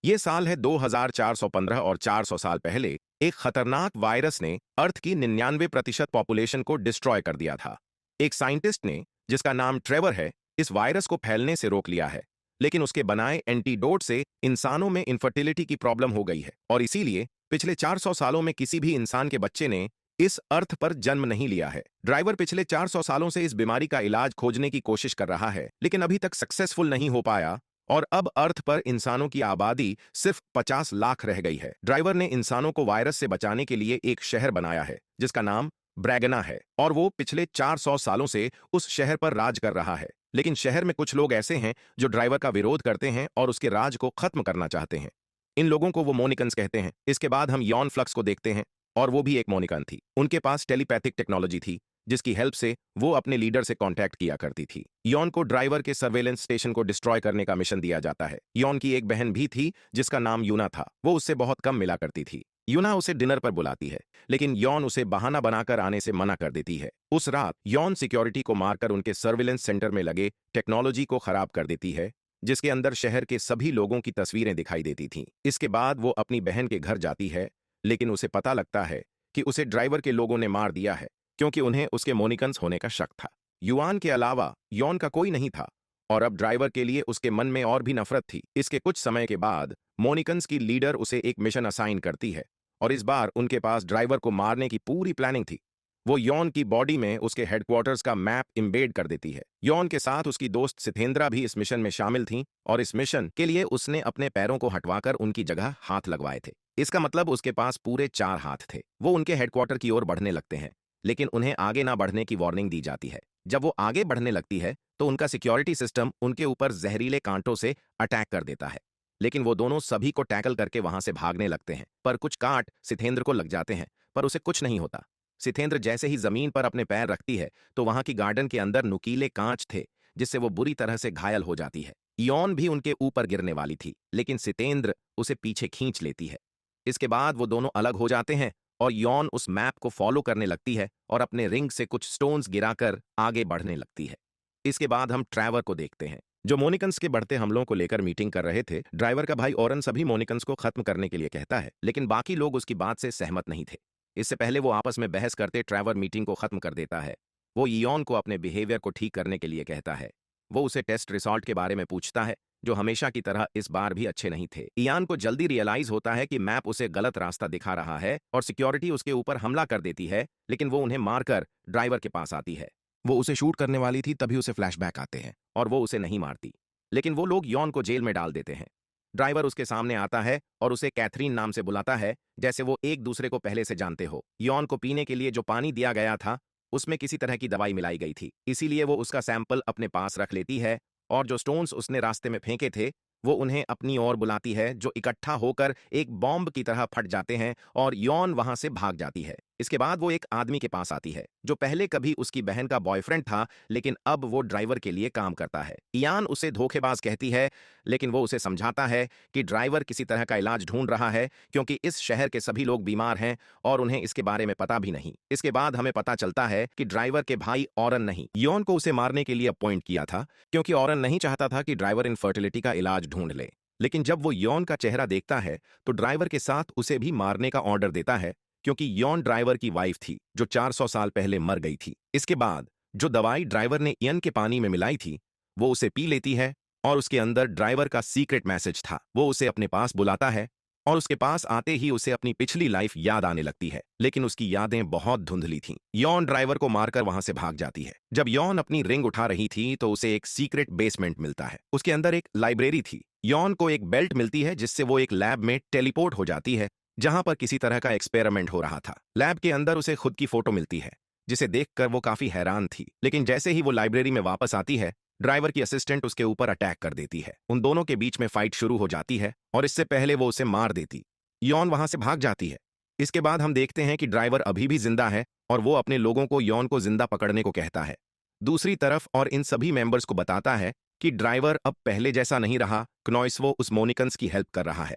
ये साल है 2415 और 400 साल पहले एक खतरनाक वायरस ने अर्थ की 99% पॉपुलेशन को डिस्ट्रॉय कर दिया था। एक साइंटिस्ट ने, जिसका नाम ट्रेवर है, इस वायरस को फैलने से रोक लिया है, लेकिन उसके बनाए एंटीडोट से इंसानों में इनफर्टिलिटी की प्रॉब्लम हो गई है और इसीलिए पिछले 400 सालों में किसी भी इंसान के बच्चे ने इस अर्थ पर जन्म नहीं लिया है। ड्राइवर पिछले 400 सालों से इस बीमारी का इलाज खोजने की कोशिश कर रहा है, लेकिन अभी तक सक्सेसफुल नहीं हो पाया और अब अर्थ पर इंसानों की आबादी सिर्फ 50 लाख रह गई है। ड्राइवर ने इंसानों को वायरस से बचाने के लिए एक शहर बनाया है जिसका नाम ब्रैगना है और वो पिछले 400 सालों से उस शहर पर राज कर रहा है। लेकिन शहर में कुछ लोग ऐसे हैं जो ड्राइवर का विरोध करते हैं और उसके राज को खत्म करना चाहते हैं। इन लोगों को वो मोनिकन्स कहते हैं। इसके बाद हम यॉन फ्लक्स को देखते हैं और वो भी एक मोनिकन थी। उनके पास टेलीपैथिक टेक्नोलॉजी थी जिसकी हेल्प से वो अपने लीडर से कांटेक्ट किया करती थी। यॉन को ड्राइवर के सर्वेलेंस स्टेशन को डिस्ट्रॉय करने का मिशन दिया जाता है। यॉन की एक बहन भी थी जिसका नाम यूना था। वो उससे बहुत कम मिला करती थी। यूना उसे डिनर पर बुलाती है, लेकिन यॉन उसे बहाना बनाकर आने से मना कर देती है। उस रात यॉन सिक्योरिटी को मारकर उनके सर्विलेंस सेंटर में लगे टेक्नोलॉजी को खराब कर देती है, जिसके अंदर शहर के सभी लोगों की तस्वीरें दिखाई देती थीं। इसके बाद वो अपनी बहन के घर जाती है, लेकिन उसे पता लगता है कि उसे ड्राइवर के लोगों ने मार दिया है क्योंकि उन्हें उसके मोनिकन्स होने का शक था। युआन के अलावा यॉन का कोई नहीं था और अब ड्राइवर के लिए उसके मन में और भी नफरत थी। इसके कुछ समय के बाद मोनिकन्स की लीडर उसे एक मिशन असाइन करती है और इस बार उनके पास ड्राइवर को मारने की पूरी प्लानिंग थी। वो यॉन की बॉडी में उसके हेडक्वार्टर्स का मैप इम्बेड कर देती है। यॉन के साथ उसकी दोस्त सिथेंद्रा भी इस मिशन में शामिल थीं और इस मिशन के लिए उसने अपने पैरों को हटवाकर उनकी जगह हाथ लगवाए थे। इसका मतलब उसके पास पूरे 4 हाथ थे। वो उनके हेडक्वार्टर की ओर बढ़ने लगते हैं, लेकिन उन्हें आगे ना बढ़ने की वार्निंग दी जाती है। जब वो आगे बढ़ने लगती है तो उनका सिक्योरिटी सिस्टम उनके ऊपर जहरीले कांटों से अटैक कर देता है, लेकिन वो दोनों सभी को टैकल करके वहां से भागने लगते हैं। पर कुछ कांट सिथेंद्र को लग जाते हैं, पर उसे कुछ नहीं होता। सिथेंद्र जैसे ही जमीन पर अपने पैर रखती है तो वहां की गार्डन के अंदर नुकीले कांच थे, जिससे वो बुरी तरह से घायल हो जाती है। यॉन भी उनके ऊपर गिरने वाली थी, लेकिन सितेंद्र उसे पीछे खींच लेती है। इसके बाद वो दोनों अलग हो जाते हैं और यॉन उस मैप को फॉलो करने लगती है और अपने रिंग से कुछ स्टोन्स गिराकर आगे बढ़ने लगती है। इसके बाद हम ट्रैवर को देखते हैं, जो मोनिकन्स के बढ़ते हमलों को लेकर मीटिंग कर रहे थे। ड्राइवर का भाई ओरन सभी मोनिकन्स को खत्म करने के लिए कहता है, लेकिन बाकी लोग उसकी बात से सहमत नहीं थे। इससे पहले वो आपस में बहस करते ट्रैवर मीटिंग को खत्म कर देता है। वो इयॉन को अपने बिहेवियर को ठीक करने के लिए कहता है। वो उसे टेस्ट रिजल्ट के बारे में पूछता है, जो हमेशा की तरह इस बार भी अच्छे नहीं थे। इयान को जल्दी रियलाइज होता है कि मैप उसे गलत रास्ता दिखा रहा है और सिक्योरिटी उसके ऊपर हमला कर देती है, लेकिन वो उन्हें मारकर ड्राइवर के पास आती है। वो उसे शूट करने वाली थी, तभी उसे फ्लैशबैक आते हैं और वो उसे नहीं मारती, लेकिन वो लोग यॉन को जेल में डाल देते हैं। ड्राइवर उसके सामने आता है और उसे कैथरीन नाम से बुलाता है, जैसे वो एक दूसरे को पहले से जानते हो। यॉन को पीने के लिए जो पानी दिया गया था उसमें किसी तरह की दवाई मिलाई गई थी, इसीलिए वो उसका सैंपल अपने पास रख लेती है और जो स्टोन्स उसने रास्ते में फेंके थे वो उन्हें अपनी ओर बुलाती है, जो इकट्ठा होकर एक बॉम्ब की तरह फट जाते हैं और यॉन वहां से भाग जाती है। इसके बाद वो एक आदमी के पास आती है जो पहले कभी उसकी बहन का बॉयफ्रेंड था, लेकिन अब वो ड्राइवर के लिए काम करता है। इयान उसे धोखेबाज कहती है, लेकिन वो उसे समझाता है कि ड्राइवर किसी तरह का इलाज ढूंढ रहा है क्योंकि इस शहर के सभी लोग बीमार हैं और उन्हें इसके बारे में पता भी नहीं। इसके बाद हमें पता चलता है कि ड्राइवर के भाई ऑरन नहीं, यॉन को उसे मारने के लिए अपॉइंट किया था, क्योंकि ऑरन नहीं चाहता था कि ड्राइवर इनफर्टिलिटी का इलाज ढूंढ ले। लेकिन जब वो यॉन का चेहरा देखता है तो ड्राइवर के साथ उसे भी मारने का ऑर्डर देता है, क्योंकि यॉन ड्राइवर की वाइफ थी जो 400 साल पहले मर गई थी। इसके बाद जो दवाई ड्राइवर ने इयन के पानी में मिलाई थी वो उसे पी लेती है और उसके अंदर ड्राइवर का सीक्रेट मैसेज था। वो उसे अपने पास बुलाता है और उसके पास आते ही उसे अपनी पिछली लाइफ याद आने लगती है, लेकिन उसकी यादें बहुत धुंधली थीं। यॉन ड्राइवर को मारकर वहां से भाग जाती है। जब यॉन अपनी रिंग उठा रही थी तो उसे एक सीक्रेट बेसमेंट मिलता है। उसके अंदर एक लाइब्रेरी थी। यॉन को एक बेल्ट मिलती है जिससे वो एक लैब में टेलीपोर्ट हो जाती है, जहां पर किसी तरह का एक्सपेरिमेंट हो रहा था। लैब के अंदर उसे खुद की फोटो मिलती है, जिसे देखकर वो काफी हैरान थी, लेकिन जैसे ही वो लाइब्रेरी में वापस आती है ड्राइवर की असिस्टेंट उसके ऊपर अटैक कर देती है। उन दोनों के बीच में फाइट शुरू हो जाती है और इससे पहले वो उसे मार देती, यॉन वहां से भाग जाती है। इसके बाद हम देखते हैं कि ड्राइवर अभी भी जिंदा है और वो अपने लोगों को यॉन को जिंदा पकड़ने को कहता है दूसरी तरफ, और इन सभी मेंबर्स को बताता है कि ड्राइवर अब पहले जैसा नहीं रहा। क्नॉइसवो उस मोनिकन्स की हेल्प कर रहा है,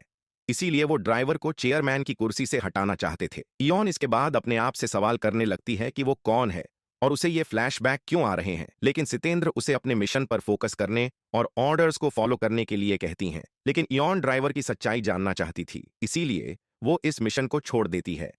इसीलिए वो ड्राइवर को चेयरमैन की कुर्सी से हटाना चाहते थे। यॉन इसके बाद अपने आप से सवाल करने लगती है कि वो कौन है और उसे ये फ्लैशबैक क्यों आ रहे हैं। लेकिन सितेंद्र उसे अपने मिशन पर फोकस करने और ऑर्डर्स को फॉलो करने के लिए कहती हैं। लेकिन इयॉन ड्राइवर की सच्चाई जानना चाहती थी, इसीलिए वो इस मिशन को छोड़ देती है।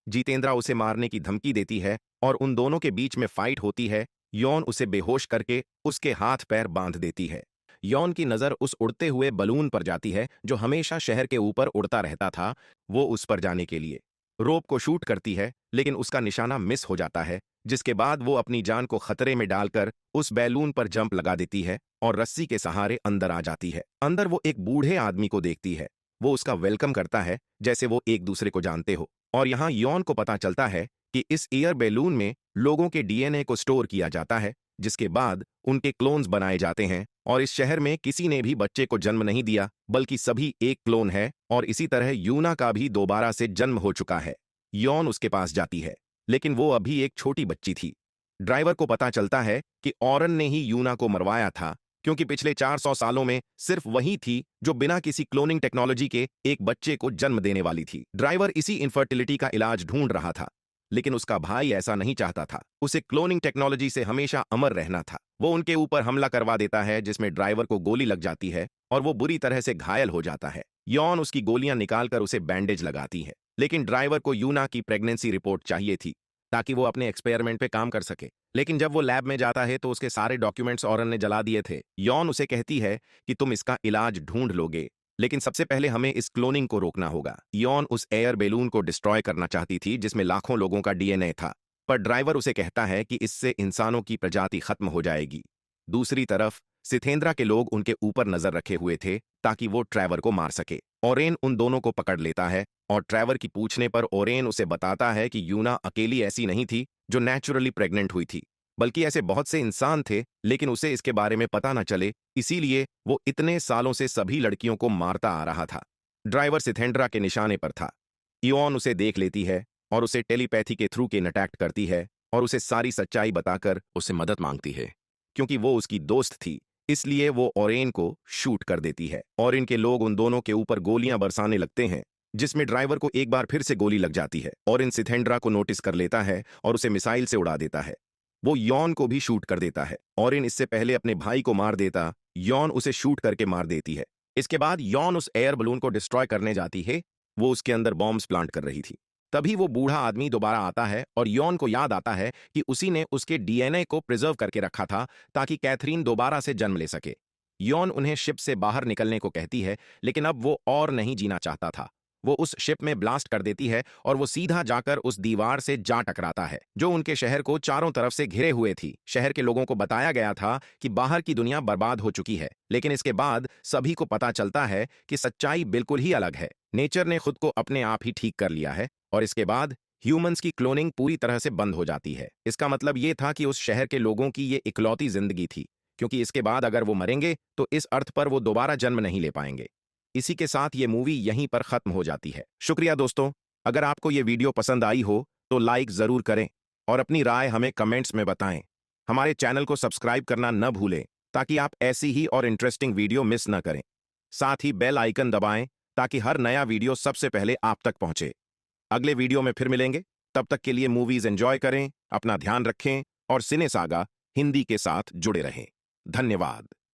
जितेंद्रा उसे मारने की धमकी देती है और उन दोनों के बीच में फाइट होती है। यौन उसे बेहोश करके उसके हाथ पैर बांध देती है। यौन की नजर उस उड़ते हुए बलून पर जाती है जो हमेशा शहर के ऊपर उड़ता रहता था। वो उस पर जाने के लिए रोप को शूट करती है, लेकिन उसका निशाना मिस हो जाता है, जिसके बाद वो अपनी जान को खतरे में डालकर उस बैलून पर जंप लगा देती है और रस्सी के सहारे अंदर आ जाती है। अंदर वो एक बूढ़े आदमी को देखती है। वो उसका वेलकम करता है जैसे वो एक दूसरे को जानते हो। और यहाँ यौन को पता चलता है कि इस एयर बैलून में लोगों के डीएनए को स्टोर किया जाता है, जिसके बाद उनके क्लोन्स बनाए जाते हैं। और इस शहर में किसी ने भी बच्चे को जन्म नहीं दिया, बल्कि सभी एक क्लोन है। और इसी तरह यूना का भी दोबारा से जन्म हो चुका है। यौन उसके पास जाती है, लेकिन वो अभी एक छोटी बच्ची थी। ड्राइवर को पता चलता है कि ऑरन ने ही यूना को मरवाया था, क्योंकि पिछले 400 सालों में सिर्फ वही थी जो बिना किसी क्लोनिंग टेक्नोलॉजी के एक बच्चे को जन्म देने वाली थी। ड्राइवर इसी इनफर्टिलिटी का इलाज ढूंढ रहा था, लेकिन उसका भाई ऐसा नहीं चाहता था। उसे क्लोनिंग टेक्नोलॉजी से हमेशा अमर रहना था। वो उनके ऊपर हमला करवा देता है, जिसमें ड्राइवर को गोली लग जाती है और वो बुरी तरह से घायल हो जाता है। यौन उसकी गोलियां निकालकर उसे बैंडेज लगाती है, लेकिन ड्राइवर को यूना की प्रेगनेंसी रिपोर्ट चाहिए थी ताकि वो अपने एक्सपेरिमेंट पे काम कर सके। लेकिन जब वो लैब में जाता है तो उसके सारे डॉक्यूमेंट्स ऑरन ने जला दिए थे। यौन उसे कहती है कि तुम इसका इलाज ढूंढ लोगे, लेकिन सबसे पहले हमें इस क्लोनिंग को रोकना होगा। यौन उस एयर बैलून को डिस्ट्रॉय करना चाहती थी जिसमें लाखों लोगों का डीएनए था, पर ड्राइवर उसे कहता है कि इससे इंसानों की प्रजाति खत्म हो जाएगी। दूसरी तरफ सिथेंद्रा के लोग उनके ऊपर नजर रखे हुए थे ताकि वो ट्रेवर को मार सके। ओरेन उन दोनों को पकड़ लेता है और ट्रेवर की पूछने पर ओरेन उसे बताता है कि यूना अकेली ऐसी नहीं थी जो नेचुरली प्रेग्नेंट हुई थी, बल्कि ऐसे बहुत से इंसान थे, लेकिन उसे इसके बारे में पता न चले, इसीलिए वो इतने सालों से सभी लड़कियों को मारता आ रहा था। ड्राइवर सिथेंड्रा के निशाने पर था। इयॉन उसे देख लेती है और उसे टेलीपैथी के थ्रू कनेक्ट करती है और उसे सारी सच्चाई बताकर उसे मदद मांगती है। क्योंकि वो उसकी दोस्त थी, इसलिए वो ओरेन को शूट कर देती है और इनके लोग उन दोनों के ऊपर गोलियां बरसाने लगते हैं, जिसमें ड्राइवर को एक बार फिर से गोली लग जाती है। और इन सिथेंड्रा को नोटिस कर लेता है और उसे मिसाइल से उड़ा देता है। वो यौन को भी शूट कर देता है और इन इससे पहले अपने भाई को मार देता, यौन उसे शूट करके मार देती है। इसके बाद यौन उस एयर बलून को डिस्ट्रॉय करने जाती है। वो उसके अंदर बॉम्ब्स प्लांट कर रही थी। तभी वो बूढ़ा आदमी दोबारा आता है और यौन को याद आता है कि उसी ने उसके डीएनए को प्रिजर्व करके रखा था ताकि कैथरीन दोबारा से जन्म ले सके। यौन उन्हें शिप से बाहर निकलने को कहती है, लेकिन अब वो और नहीं जीना चाहता था। वो उस शिप में ब्लास्ट कर देती है और वो सीधा जाकर उस दीवार से जा टकराता है जो उनके शहर को चारों तरफ से घिरे हुए थी। शहर के लोगों को बताया गया था कि बाहर की दुनिया बर्बाद हो चुकी है, लेकिन इसके बाद सभी को पता चलता है कि सच्चाई बिल्कुल ही अलग है। नेचर ने खुद को अपने आप ही ठीक कर लिया है और इसके बाद ह्यूमंस की क्लोनिंग पूरी तरह से बंद हो जाती है। इसका मतलब ये था कि उस शहर के लोगों की ये इकलौती जिंदगी थी, क्योंकि इसके बाद अगर वो मरेंगे तो इस अर्थ पर वो दोबारा जन्म नहीं ले पाएंगे। इसी के साथ ये मूवी यहीं पर खत्म हो जाती है। शुक्रिया दोस्तों, अगर आपको ये वीडियो पसंद आई हो तो लाइक जरूर करें और अपनी राय हमें कमेंट्स में बताएं। हमारे चैनल को सब्सक्राइब करना न भूलें ताकि आप ऐसी ही और इंटरेस्टिंग वीडियो मिस न करें। साथ ही बेल आइकन दबाएं ताकि हर नया वीडियो सबसे पहले आप तक पहुंचे। अगले वीडियो में फिर मिलेंगे, तब तक के लिए मूवीज एंजॉय करें, अपना ध्यान रखें और सिने सागा हिंदी के साथ जुड़े रहें। धन्यवाद।